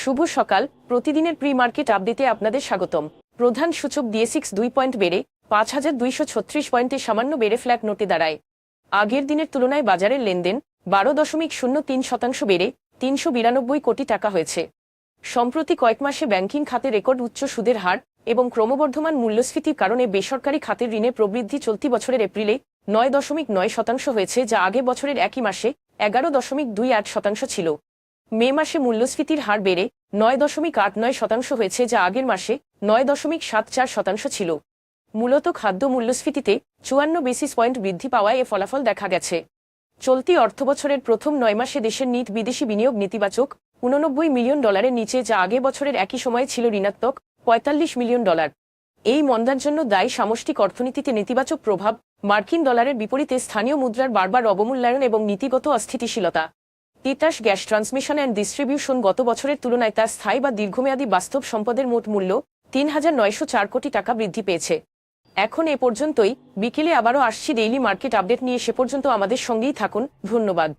শুভ সকাল। প্রতিদিনের pre market আপডেটে আপনাদের স্বাগতম। প্রধান সূচক DAX 2 পয়েন্ট বেড়ে 5236 পয়েন্টে সামান্য বেড়ে ফ্ল্যাট নোটে দাঁড়ায়। আগের দিনের তুলনায় বাজারের লেনদেন 12.03% বেড়ে 392 কোটি টাকা হয়েছে। সম্প্রতি কয়েক মাসে ব্যাংকিং খাতে রেকর্ড উচ্চ সুদের হার এবং ক্রমবর্ধমান মূল্যস্ফীতির কারণে বেসরকারি খাতের ঋণে প্রবৃদ্ধি চলতি বছরের এপ্রিলে 9.9% হয়েছে, যা আগে বছরের একই মাসে 11.28% ছিল। মে মাসে মূল্যস্ফীতির হার বেড়ে 9.89% হয়েছে, যা আগের মাসে 9.74% ছিল। মূলত খাদ্য মূল্যস্ফীতিতে 54 বেসিস পয়েন্ট বৃদ্ধি পাওয়ায় এ ফলাফল দেখা গেছে। চলতি অর্থবছরের প্রথম 9 মাসে দেশের নিট বিদেশি বিনিয়োগ নেতিবাচক $89 মিলিয়ন নিচে, যা আগে বছরের একই সময়ে ছিল ঋণাত্মক $45 মিলিয়ন। এই মন্দার জন্য দায়ী সামষ্টিক অর্থনীতিতে নেতিবাচক প্রভাব, মার্কিন ডলারের বিপরীতে স্থানীয় মুদ্রার বারবার অবমূল্যায়ন এবং নীতিগত অস্থিতিশীলতা। Titas gas transmission and distribution গত বছরের তুলনায় তার স্থায়ী বা দীর্ঘমেয়াদী বাস্তব সম্পদের মোট মূল্য ৩,৯০৪ কোটি টাকা বৃদ্ধি পেয়েছে। এখন এ পর্যন্তই। বিকেলে আবারও আসছি ডেইলি মার্কেট আপডেট নিয়ে। সে পর্যন্ত আমাদের সঙ্গেই থাকুন। ধন্যবাদ।